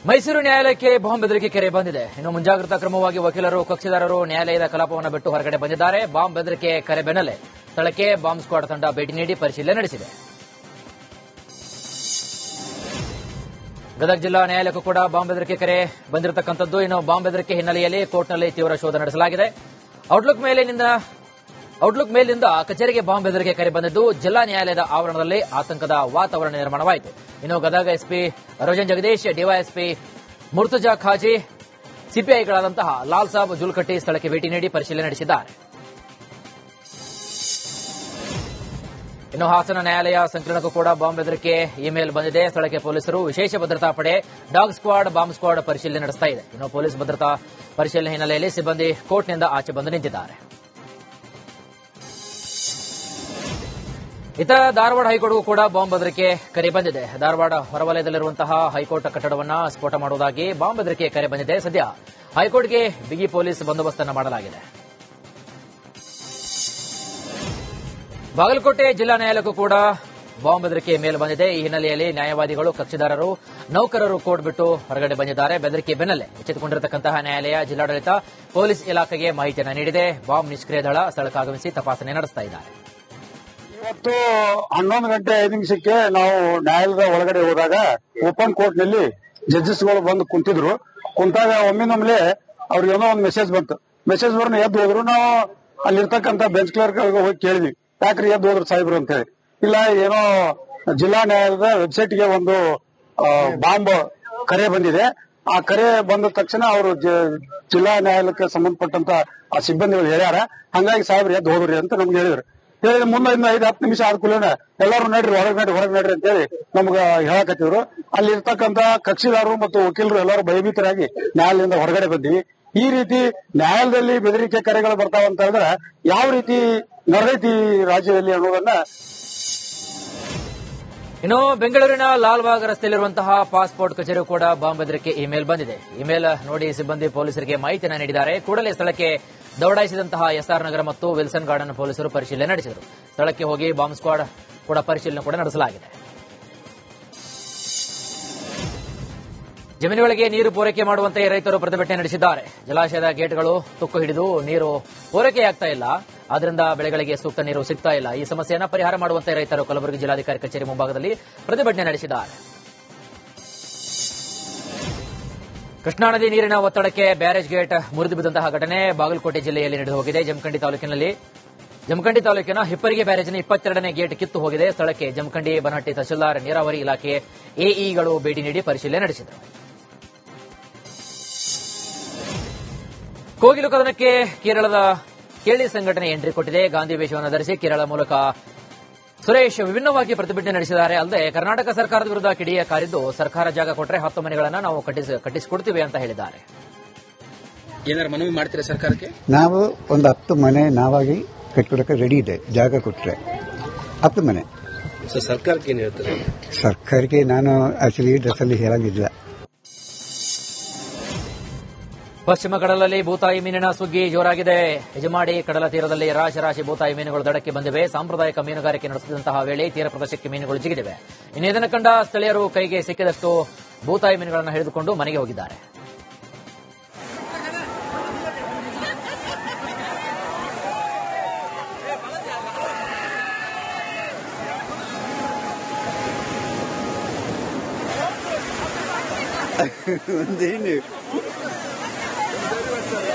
ಮೈಸೂರು ನ್ಯಾಯಾಲಯಕ್ಕೆ ಬಾಂಬ್ ಬೆದರಿಕೆ ಕರೆ ಬಂದಿದೆ. ಇನ್ನು ಮುಂಜಾಗ್ರತಾ ಕ್ರಮವಾಗಿ ವಕೀಲರು, ಕಕ್ಷಿದಾರರು ನ್ಯಾಯಾಲಯದ ಕಲಾಪವನ್ನು ಬಿಟ್ಟು ಹೊರಗಡೆ ಬಂದಿದ್ದಾರೆ. ಬಾಂಬ್ ಬೆದರಿಕೆ ಕರೆ ಬೆನ್ನಲ್ಲೇ ಸ್ಥಳಕ್ಕೆ ಬಾಂಬ್ ಸ್ಕ್ವಾಡ್ ತಂಡ ಭೇಟಿ ನೀಡಿ ಪರಿಶೀಲನೆ ನಡೆಸಿದೆ. ಗದಗ ಜಿಲ್ಲಾ ನ್ಯಾಯಾಲಯಕ್ಕೂ ಕೂಡ ಬಾಂಬ್ ಬೆದರಿಕೆ ಕರೆ ಬಂದಿರತಕ್ಕಂಥದ್ದು. ಇನ್ನು ಬಾಂಬ್ ಬೆದರಿಕೆ ಹಿನ್ನೆಲೆಯಲ್ಲಿ ಕೋರ್ಟ್ನಲ್ಲಿ ತೀವ್ರ ಶೋಧ ನಡೆಸಲಾಗಿದೆ. ಔಟ್ಲುಕ್ ಮೇಲಿನಿಂದ ಕಚೇರಿಗೆ ಬಾಂಬ್ ಬೆದರಿಕೆ ಕರೆ ಬಂದಿದ್ದು ಜಿಲ್ಲಾ ನ್ಯಾಯಾಲಯದ ಆವರಣದಲ್ಲಿ ಆತಂಕದ ವಾತಾವರಣ ನಿರ್ಮಾಣವಾಯಿತು. ಇನ್ನು ಗದಗ ಎಸ್ಪಿ ರೋಜನ್ ಜಗದೀಶ್, ಡಿವೈಎಸ್ಪಿ ಮುರ್ತುಜಾ ಖಾಜಿ, ಸಿಪಿಐಗಳಾದಂತಹ ಲಾಲ್ ಸಾಬ್ ಜುಲ್ಕಟ್ಟಿ ಸ್ಥಳಕ್ಕೆ ಭೇಟಿ ನೀಡಿ ಪರಿಶೀಲನೆ ನಡೆಸಿದ್ದಾರೆ. ಇನ್ನು ಹಾಸನ ನ್ಯಾಯಾಲಯ ಸಂಕೀರ್ಣಕ್ಕೂ ಕೂಡ ಬಾಂಬ್ ಬೆದರಿಕೆ ಇಮೇಲ್ ಬಂದಿದೆ. ಸ್ಥಳಕ್ಕೆ ಪೊಲೀಸರು, ವಿಶೇಷ ಭದ್ರತಾ ಪಡೆ, ಡಾಗ್ ಸ್ಕ್ವಾಡ್, ಬಾಂಬ್ ಸ್ಕ್ವಾಡ್ ಪರಿಶೀಲನೆ ನಡೆಸ್ತಾ ಇದೆ. ಇನ್ನು ಪೊಲೀಸ್ ಭದ್ರತಾ ಪರಿಶೀಲನೆ ಹಿನ್ನೆಲೆಯಲ್ಲಿ ಸಿಬ್ಬಂದಿ ಕೋರ್ಟ್ನಿಂದ ಆಚೆ ಬಂದು ನಿಂತಿದ್ದಾರೆ. ಇತರ ಧಾರವಾಡ ಹೈಕೋರ್ಟ್ಗೂ ಕೂಡ ಬಾಂಬ್ ಬೆದರಿಕೆ ಕರೆ ಬಂದಿದೆ. ಧಾರವಾಡ ಹೊರವಲಯದಲ್ಲಿರುವಂತಹ ಹೈಕೋರ್ಟ್ ಕಟ್ಟಡವನ್ನು ಸ್ಫೋಟ ಮಾಡುವುದಾಗಿ ಬಾಂಬ್ ಬೆದರಿಕೆ ಕರೆ ಬಂದಿದೆ. ಸದ್ಯ ಹೈಕೋರ್ಟ್ಗೆ ಬಿಗಿ ಪೊಲೀಸ್ ಬಂದೋಬಸ್ತನ್ನು ಮಾಡಲಾಗಿದೆ. ಬಾಗಲಕೋಟೆ ಜಿಲ್ಲಾ ನ್ಯಾಯಾಲಯಕ್ಕೂ ಕೂಡ ಬಾಂಬ್ ಬೆದರಿಕೆ ಮೇಲ್ ಬಂದಿದೆ. ಈ ಹಿನ್ನೆಲೆಯಲ್ಲಿ ನ್ಯಾಯವಾದಿಗಳು, ಕಕ್ಷಿದಾರರು, ನೌಕರರು ಕೋರ್ಟ್ ಬಿಟ್ಟು ಹೊರಗಡೆ ಬಂದಿದ್ದಾರೆ. ಬೆದರಿಕೆ ಬೆನ್ನಲ್ಲೇ ಎಚ್ಚೆತ್ತುಕೊಂಡಿರತಕ್ಕಂತಹ ನ್ಯಾಯಾಲಯ, ಜಿಲ್ಲಾಡಳಿತ, ಪೊಲೀಸ್ ಇಲಾಖೆಗೆ ಮಾಹಿತಿಯನ್ನು ನೀಡಿದೆ. ಬಾಂಬ್ ನಿಷ್ಕ್ರಿಯ ದಳ ಸ್ಥಳಕ್ಕಾಗಮಿಸಿ ತಪಾಸಣೆ ನಡೆಸ್ತಾ ಇದ್ದಾರೆ. ಇವತ್ತು 11:05 ನಾವು ನ್ಯಾಯಾಲಯದ ಒಳಗಡೆ ಹೋದಾಗ ಓಪನ್ ಕೋರ್ಟ್ ನಲ್ಲಿ ಜಡ್ಜಸ್ಗಳು ಬಂದು ಕುಂತಿದ್ರು. ಕುಂತಾಗ ಒಮ್ಮಿನೊಮ್ಮೆಲೆ ಅವ್ರಿಗೆ ಏನೋ ಒಂದು ಮೆಸೇಜ್ ಬಂತು. ಮೆಸೇಜ್ ಬರೋಣ ಎದ್ದು ಹೋದ್ರು. ನಾವು ಅಲ್ಲಿರ್ತಕ್ಕಂಥ ಬೆಂಚ್ ಕ್ಲರ್ಕ್ ಹೋಗಿ ಕೇಳಿದ್ವಿ, ಯಾಕ್ರಿ ಎದ್ದು ಹೋದ್ರು ಸಾಹೇಬ್ರು ಅಂತ ಹೇಳಿ. ಇಲ್ಲ, ಏನೋ ಜಿಲ್ಲಾ ನ್ಯಾಯಾಲಯದ ವೆಬ್ಸೈಟ್ ಗೆ ಒಂದು ಬಾಂಬ್ ಕರೆ ಬಂದಿದೆ. ಆ ಕರೆ ಬಂದ ತಕ್ಷಣ ಅವರು ಜಿಲ್ಲಾ ನ್ಯಾಯಾಲಯಕ್ಕೆ ಸಂಬಂಧಪಟ್ಟಂತ ಆ ಸಿಬ್ಬಂದಿಗಳು ಹೇಳ್ಯಾರ, ಹಂಗಾಗಿ ಸಾಹೇಬ್ರು ಎದ್ದು ಹೋದ್ರಿ ಅಂತ ನಮ್ಗೆ ಹೇಳಿದ್ರು. ಹೇಳಿದ ಮುಂದೆ 5-10 ನಿಮಿಷ ಆದ ಕೂಡಲೇ ಎಲ್ಲರೂ ನಡ್ರಿ, ಹೊರಗೆ ನಡ್ರಿ ಅಂತ ಹೇಳಿ ನಮ್ಗೆ ಹೇಳಕತ್ತಿದ್ರು. ಅಲ್ಲಿ ಇರ್ತಕ್ಕಂತ ಕಕ್ಷಿದಾರರು ಮತ್ತು ವಕೀಲರು ಎಲ್ಲರೂ ಭಯಭೀತರಾಗಿ ನ್ಯಾಯಾಲಯದಿಂದ ಹೊರಗಡೆ ಬಂದಿವಿ. ಈ ರೀತಿ ನ್ಯಾಯಾಲಯದಲ್ಲಿ ಬೆದರಿಕೆ ಕರೆಗಳು ಬರ್ತಾವಂತ ಹೇಳಿದ್ರೆ ಯಾವ ರೀತಿ ನಡೆದೈತಿ ರಾಜ್ಯದಲ್ಲಿ ಅನ್ನೋದನ್ನ. ಇನ್ನು ಬೆಂಗಳೂರಿನ ಲಾಲ್ಬಾಗ್ ರಸ್ತೆಯಲ್ಲಿರುವಂತಹ ಪಾಸ್ಪೋರ್ಟ್ ಕಚೇರಿ ಕೂಡ ಬಾಂಬ್ ಬೆದರಿಕೆ ಇಮೇಲ್ ಬಂದಿದೆ. ಇಮೇಲ್ ನೋಡಿ ಸಿಬ್ಬಂದಿ ಪೊಲೀಸರಿಗೆ ಮಾಹಿತಿಯನ್ನು ನೀಡಿದ್ದಾರೆ. ಕೂಡಲೇ ಸ್ಥಳಕ್ಕೆ ದೌಡಾಯಿಸಿದಂತಹ ಎಸ್ಆರ್ ನಗರ ಮತ್ತು ವಿಲ್ಸನ್ ಗಾರ್ಡನ್ ಪೊಲೀಸರು ಪರಿಶೀಲನೆ ನಡೆಸಿದರು. ಸ್ಥಳಕ್ಕೆ ಹೋಗಿ ಬಾಂಬ್ ಸ್ಕ್ವಾಡ್ ಕೂಡ ಪರಿಶೀಲನೆ ಕೂಡ ನಡೆಸಲಾಗಿದೆ. ಜಮೀನುಗಳಿಗೆ ನೀರು ಪೂರೈಕೆ ಮಾಡುವಂತೆ ರೈತರು ಪ್ರತಿಭಟನೆ ನಡೆಸಿದ್ದಾರೆ. ಜಲಾಶಯದ ಗೇಟ್ಗಳು ತುಕ್ಕು ಹಿಡಿದು ನೀರು ಪೂರೈಕೆಯಾಗ್ತಾ ಇಲ್ಲ, ಆದ್ದರಿಂದ ಬೆಳೆಗಳಿಗೆ ಸೂಕ್ತ ನೀರು ಸಿಗ್ತಾ ಇಲ್ಲ. ಈ ಸಮಸ್ಯೆಯನ್ನು ಪರಿಹಾರ ಮಾಡುವಂತೆ ರೈತರು ಕಲಬುರಗಿ ಜಿಲ್ಲಾಧಿಕಾರಿ ಕಚೇರಿ ಮುಂಭಾಗದಲ್ಲಿ ಪ್ರತಿಭಟನೆ ನಡೆಸಿದ್ದಾರೆ. ಕೃಷ್ಣಾ ನದಿ ನೀರಿನ ಒತ್ತಡಕ್ಕೆ ಬ್ಯಾರೇಜ್ ಗೇಟ್ ಮುರಿದು ಬಿದ್ದಂತಹ ಘಟನೆ ಬಾಗಲಕೋಟೆ ಜಿಲ್ಲೆಯಲ್ಲಿ ನಡೆದು ಹೋಗಿದೆ. ಜಮಖಂಡಿ ತಾಲೂಕಿನ ಹಿಪ್ಪರಿಗೆ ಬ್ಯಾರೇಜಿನ 22ನೇ ಗೇಟ್ ಕಿತ್ತು ಹೋಗಿದೆ. ಸ್ಥಳಕ್ಕೆ ಜಮಖಂಡಿ, ಬನಹಟ್ಟಿ ತಹಶೀಲ್ದಾರ್, ನೀರಾವರಿ ಇಲಾಖೆ ಎಇಗಳು ಭೇಟಿ ನೀಡಿ ಪರಿಶೀಲನೆ ನಡೆಸಿದರು. ಕೋಗಿಲು ಕದನಕ್ಕೆ ಕೇರಳದ ಕೇಳಿ ಸಂಘಟನೆ ಎಂಟ್ರಿ ಕೊಟ್ಟಿದೆ. ಗಾಂಧಿ ವೇಷವನ್ನು ಧರಿಸಿ ಕೇರಳ ಮೂಲಕ ಸುರೇಶ್ ವಿಭಿನ್ನವಾಗಿ ಪ್ರತಿಭಟನೆ ನಡೆಸಿದ್ದಾರೆ. ಅಲ್ಲದೆ ಕರ್ನಾಟಕ ಸರ್ಕಾರದ ವಿರುದ್ಧ ಕಿಡಿಯ ಕಾರಿದ್ದು, ಸರ್ಕಾರ ಜಾಗ ಕೊಟ್ಟರೆ 10 ಮನೆಗಳನ್ನು ನಾವು ಕಟ್ಟಿಸಿಕೊಡ್ತೀವಿ ಅಂತ ಹೇಳಿದ್ದಾರೆ. ಏನಾದ್ರು ಮನವಿ ಮಾಡ್ತೀರಾ ಸರ್ಕಾರಕ್ಕೆ? ನಾವು ಒಂದು 10 ಮನೆ ನಾವಾಗಿ ಕಟ್ಟೋದಕ್ಕೆ ರೆಡಿ ಇದೆ, ಜಾಗ ಕೊಟ್ಟರೆ 10 ಮನೆ. ಸರ್ಕಾರಕ್ಕೆ ಏನು ಹೇಳ್ತಾರೆ? ಸರ್ಕಾರಕ್ಕೆ ನಾನು ಆಕ್ಚುಲಿ ಡ್ರೆಸ್ಸಲ್ಲಿ ಹೇಳಂಗಿಲ್ಲ. ಪಶ್ಚಿಮ ಕಡಲಲ್ಲಿ ಬೂತಾಯಿ ಮೀನಿನ ಸುಗ್ಗಿ ಜೋರಾಗಿದೆ. ಯಜಮಾಡಿ ಕಡಲ ತೀರದಲ್ಲಿ ರಾಶಿ ಬೂತಾಯಿ ಮೀನುಗಳು ದಡಕ್ಕೆ ಬಂದಿವೆ. ಸಾಂಪ್ರದಾಯಿಕ ಮೀನುಗಾರಿಕೆ ನಡೆಸುತ್ತಿದ್ದಂತಹ ವೇಳೆ ತೀರ ಪ್ರದೇಶಕ್ಕೆ ಮೀನುಗಳು ಜಿಗಿದಿವೆ. ಇನ್ನು ಇದನ್ನು ಕಂಡ ಸ್ಥಳೀಯರು ಕೈಗೆ ಸಿಕ್ಕಿದಷ್ಟು ಬೂತಾಯಿ ಮೀನುಗಳನ್ನು ಹಿಡಿದುಕೊಂಡು ಮನೆಗೆ ಹೋಗಿದ್ದಾರೆ.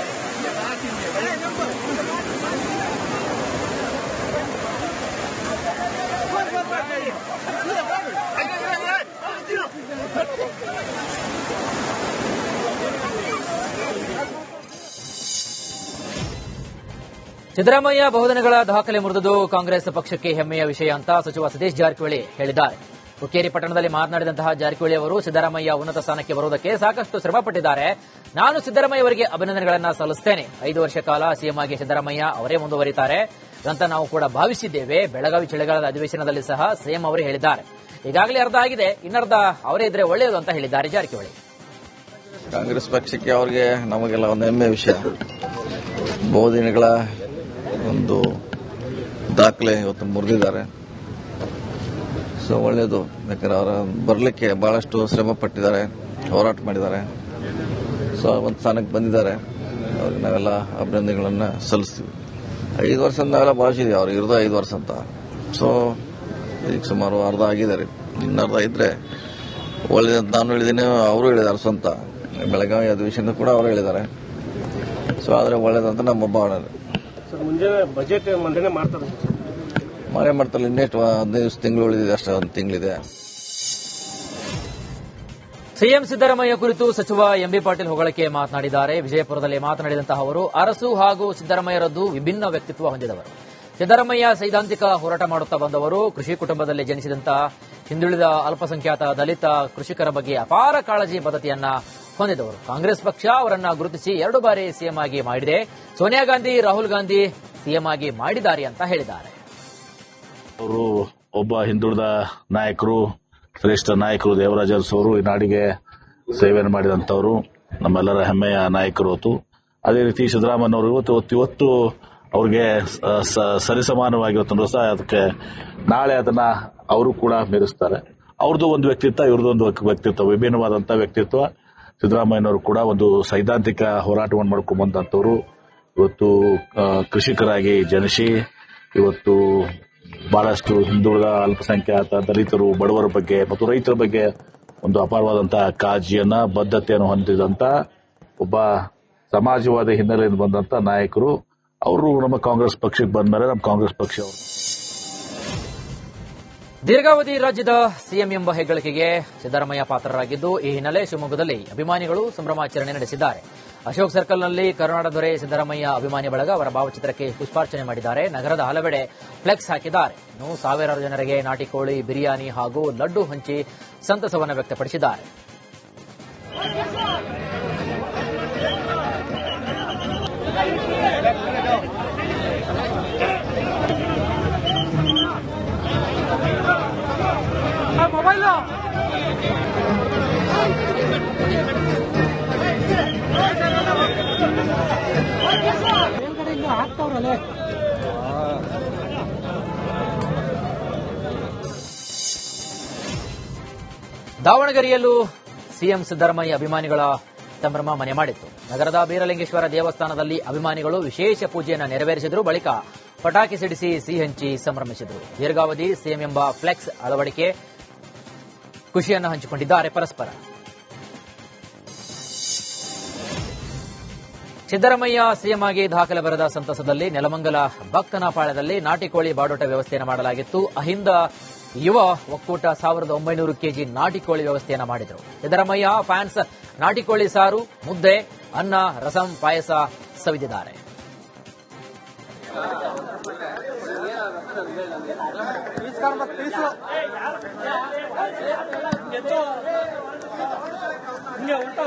ಸಿದ್ದರಾಮಯ್ಯ ಬಹುದಿನಗಳ ದಾಖಲೆ ಮುರಿದುದು ಕಾಂಗ್ರೆಸ್ ಪಕ್ಷಕ್ಕೆ ಹೆಮ್ಮೆಯ ವಿಷಯ ಅಂತ ಸಚಿವ ಸತೀಶ್ ಜಾರಕಿಹೊಳಿ ಹೇಳಿದ್ದಾರೆ. ಹುಕ್ಕೇರಿ ಪಟ್ಟಣದಲ್ಲಿ ಮಾತನಾಡಿದಂತಹ ಜಾರಕಿಹೊಳಿ ಅವರು ಸಿದ್ದರಾಮಯ್ಯ ಉನ್ನತ ಸ್ಥಾನಕ್ಕೆ ಬರುವುದಕ್ಕೆ ಸಾಕಷ್ಟು ಶ್ರಮಪಟ್ಟಿದ್ದಾರೆ. ನಾನು ಸಿದ್ದರಾಮಯ್ಯ ಅವರಿಗೆ ಅಭಿನಂದನೆಗಳನ್ನು ಸಲ್ಲಿಸುತ್ತೇನೆ. 5 ವರ್ಷ ಕಾಲ ಸಿಎಂ ಆಗಿ ಸಿದ್ದರಾಮಯ್ಯ ಅವರೇ ಮುಂದುವರಿತಾರೆ ಅಂತ ನಾವು ಕೂಡ ಭಾವಿಸಿದ್ದೇವೆ. ಬೆಳಗಾವಿ ಚಳಿಗಾಲದ ಅಧಿವೇಶನದಲ್ಲಿ ಸಹ ಸಿಎಂ ಅವರೇ ಹೇಳಿದ್ದಾರೆ. ಈಗಾಗಲೇ ಅರ್ಧ ಆಗಿದೆ, ಇನ್ನರ್ಧ ಅವರೇ ಇದ್ರೆ ಒಳ್ಳೆಯದು ಅಂತ ಹೇಳಿದ್ದಾರೆ ಜಾರಕಿಹೊಳಿ. ಕಾಂಗ್ರೆಸ್ ಪಕ್ಷಕ್ಕೆ ಅವರಿಗೆ ನಮಗೆಲ್ಲ ಒಂದು ಹೆಮ್ಮೆ ವಿಷಯ. ಬಹುದಿನಗಳ ಒಂದು ದಾಖಲೆ ಇವತ್ತು ಮುರಿದಿದ್ದಾರೆ. ಸೊ ಒಳ್ಳೆಯದು, ಯಾಕಂದ್ರೆ ಅವರ ಬರಲಿಕ್ಕೆ ಬಹಳಷ್ಟು ಶ್ರಮ ಪಟ್ಟಿದ್ದಾರೆ. ಹೋರಾಟ ಮಾಡಿದ್ದಾರೆ. ಸೊ ಒಂದು ಸ್ಥಾನಕ್ಕೆ ಬಂದಿದ್ದಾರೆ. ಅವ್ರಿಗೆ ನಾವೆಲ್ಲ ಅಭಿನಂದನೆಗಳನ್ನು ಸಲ್ಲಿಸ್ತೀವಿ. 5 ವರ್ಷ ನಾವೆಲ್ಲ ಭಾವಿಸಿದ್ವಿ, ಅವ್ರಿಗೆ ಇರೋದು 5 ವರ್ಷ ಅಂತ. ಸೊ ಈಗ ಸುಮಾರು ಅರ್ಧ ಆಗಿದ್ದಾರೆ. ಇನ್ನು ಅರ್ಧ ಇದ್ರೆ ಒಳ್ಳೆದಂತ ನಾನು ಹೇಳಿದ್ದೀನಿ, ಅವರು ಹೇಳಿದ್ದಾರೆ. ಸ್ವಂತ ಬೆಳಗಾವಿ ಅಧಿವೇಶನ ಕೂಡ ಅವರು ಹೇಳಿದ್ದಾರೆ. ಸೊ ಆದರೆ ಒಳ್ಳೇದಂತ ನಮ್ಮ ಭಾವನೆ. ಮುಂಜಾನೆ ಬಜೆಟ್ ಮಂಡನೆ ಮಾಡ್ತಾರೆ, ಮನೆ ಮಾಡ್ತಾರೆ. ಇನ್ನೆಷ್ಟು 15 ತಿಂಗಳು ಉಳಿದಿದೆ, ಅಷ್ಟೇ 1 ತಿಂಗಳಿದೆ. ಸಿಎಂ ಸಿದ್ದರಾಮಯ್ಯ ಕುರಿತು ಸಚಿವ ಎಂಬಿ ಪಾಟೀಲ್ ಹೊಗಳಿಕೆ ಮಾತನಾಡಿದ್ದಾರೆ. ವಿಜಯಪುರದಲ್ಲಿ ಮಾತನಾಡಿದಂತಹ ಅವರು ಅರಸು ಹಾಗೂ ಸಿದ್ದರಾಮಯ್ಯರದ್ದು ವಿಭಿನ್ನ ವ್ಯಕ್ತಿತ್ವ ಹೊಂದಿದವರು. ಸಿದ್ದರಾಮಯ್ಯ ಸೈದ್ಧಾಂತಿಕ ಹೋರಾಟ ಮಾಡುತ್ತಾ ಬಂದವರು. ಕೃಷಿ ಕುಟುಂಬದಲ್ಲಿ ಜನಿಸಿದಂತಹ ಹಿಂದುಳಿದ ಅಲ್ಪಸಂಖ್ಯಾತ ದಲಿತ ಕೃಷಿಕರ ಬಗ್ಗೆ ಅಪಾರ ಕಾಳಜಿ ಬದ್ಧತೆಯನ್ನ ಹೊಂದಿದವರು. ಕಾಂಗ್ರೆಸ್ ಪಕ್ಷ ಅವರನ್ನ ಗುರುತಿಸಿ 2 ಬಾರಿ ಸಿಎಂ ಆಗಿ ಮಾಡಿದೆ. ಸೋನಿಯಾ ಗಾಂಧಿ, ರಾಹುಲ್ ಗಾಂಧಿ ಸಿಎಂ ಆಗಿ ಮಾಡಿದ್ದಾರೆ ಅಂತ ಹೇಳಿದ್ದಾರೆ. ಅವರು ಒಬ್ಬ ಹಿಂದುಳಿದ ನಾಯಕರು, ಶ್ರೇಷ್ಠ ನಾಯಕರು. ದೇವರಾಜ ಅರಸು ಅವರು ಈ ನಾಡಿಗೆ ಸೇವೆಯನ್ನು ಮಾಡಿದಂತವರು, ನಮ್ಮೆಲ್ಲರ ಹೆಮ್ಮೆಯ ನಾಯಕರು. ಅದೇ ರೀತಿ ಸಿದ್ದರಾಮಯ್ಯನವರು ಇವತ್ತು ಅವ್ರಿಗೆ ಸರಿಸಮಾನವಾಗಿ ಅದಕ್ಕೆ ನಾಳೆ ಅದನ್ನ ಅವರು ಕೂಡ ಮೀರಿಸ್ತಾರೆ. ಅವ್ರದ್ದು ಒಂದು ವ್ಯಕ್ತಿತ್ವ, ಇವ್ರದ್ದು ಒಂದು ವ್ಯಕ್ತಿತ್ವ, ವಿಭಿನ್ನವಾದಂತಹ ವ್ಯಕ್ತಿತ್ವ. ಸಿದ್ದರಾಮಯ್ಯನವರು ಕೂಡ ಒಂದು ಸೈದ್ಧಾಂತಿಕ ಹೋರಾಟವನ್ನು ಮಾಡ್ಕೊಂಡು ಬಂದಂತವರು. ಇವತ್ತು ಕೃಷಿಕರಾಗಿ ಜನಿಸಿ ಇವತ್ತು ಬಹಳಷ್ಟು ಹಿಂದುಳಿದ ಅಲ್ಪಸಂಖ್ಯಾತ ದಲಿತರು, ಬಡವರ ಬಗ್ಗೆ ಮತ್ತು ರೈತರ ಬಗ್ಗೆ ಒಂದು ಅಪಾರವಾದಂತಹ ಕಾಳಜಿಯನ್ನ, ಬದ್ಧತೆಯನ್ನು ಹೊಂದಿದಂತ ಒಬ್ಬ ಸಮಾಜವಾದಿ ಹಿನ್ನೆಲೆಯಿಂದ ಬಂದಂತ ನಾಯಕರು. ಅವರು ನಮ್ಮ ಕಾಂಗ್ರೆಸ್ ಪಕ್ಷಕ್ಕೆ ಬಂದ ಮೇಲೆ ನಮ್ಮ ಕಾಂಗ್ರೆಸ್ ಪಕ್ಷ ಅವರು ದೀರ್ಘಾವಧಿ ರಾಜ್ಯದ ಸಿಎಂ ಎಂಬ ಹೆಗ್ಗಳಿಕೆಗೆ ಸಿದ್ದರಾಮಯ್ಯ ಪಾತ್ರರಾಗಿದ್ದು, ಈ ಹಿನ್ನೆಲೆ ಶಿವಮೊಗ್ಗದಲ್ಲಿ ಅಭಿಮಾನಿಗಳು ಸಂಭ್ರಮಾಚರಣೆ ನಡೆಸಿದ್ದಾರೆ. ಅಶೋಕ್ ಸರ್ಕಲ್ನಲ್ಲಿ ಕರುನಾಡ ದೊರೆ ಸಿದ್ದರಾಮಯ್ಯ ಅಭಿಮಾನಿ ಬಳಗ ಅವರ ಭಾವಚಿತ್ರಕ್ಕೆ ಪುಷ್ಪಾರ್ಚನೆ ಮಾಡಿದ್ದಾರೆ. ನಗರದ ಹಲವೆಡೆ ಫ್ಲೆಕ್ಸ್ ಹಾಕಿದ್ದಾರೆ. ಇನ್ನು ಸಾವಿರಾರು ಜನರಿಗೆ ನಾಟಿ ಕೋಳಿ, ಬಿರಿಯಾನಿ ಹಾಗೂ ಲಡ್ಡು ಹಂಚಿ ಸಂತಸವನ್ನು ವ್ಯಕ್ತಪಡಿಸಿದ್ದಾರೆ. ದಾವಣಗೆರೆಯಲ್ಲೂ ಸಿಎಂ ಸಿದ್ದರಾಮಯ್ಯ ಅಭಿಮಾನಿಗಳ ಸಂಭ್ರಮ ಮನೆ ಮಾಡಿತ್ತು. ನಗರದ ಬೀರಲಿಂಗೇಶ್ವರ ದೇವಸ್ಥಾನದಲ್ಲಿ ಅಭಿಮಾನಿಗಳು ವಿಶೇಷ ಪೂಜೆಯನ್ನು ನೆರವೇರಿಸಿದರು. ಬಳಿಕ ಪಟಾಕಿ ಸಿಡಿಸಿ ಸಿಹಿ ಹಂಚಿ ಸಂಭ್ರಮಿಸಿದರು. ದೀರ್ಘಾವಧಿ ಸಿಎಂ ಎಂಬ ಫ್ಲೆಕ್ಸ್ ಅಳವಡಿಕೆ ಖುಷಿಯನ್ನು ಹಂಚಿಕೊಂಡಿದ್ದಾರೆ ಪರಸ್ಪರ. ಸಿದ್ದರಾಮಯ್ಯ ಸಿಎಂ ಆಗಿ ದಾಖಲೆ ಬರೆದ ಸಂತಸದಲ್ಲಿ ನೆಲಮಂಗಲ ಬಕ್ಕನಪಾಳ್ಯದಲ್ಲಿ ನಾಟಿ ಕೋಳಿ ಬಾಡೋಟ ವ್ಯವಸ್ಥೆಯನ್ನು ಮಾಡಲಾಗಿತ್ತು. ಅಹಿಂದ ಯುವ ಒಕ್ಕೂಟ 1900 ಕೆಜಿ ನಾಟಿ ಕೋಳಿ ವ್ಯವಸ್ಥೆಯನ್ನು ಮಾಡಿದರು. ಸಿದ್ದರಾಮಯ್ಯ ಫ್ಯಾನ್ಸ್ ನಾಟಿ ಕೋಳಿ ಸಾರು, ಮುದ್ದೆ, ಅನ್ನ, ರಸಂ, ಪಾಯಸ ಸವಿದಿದ್ದಾರೆ. ಉಲ್ಟಾ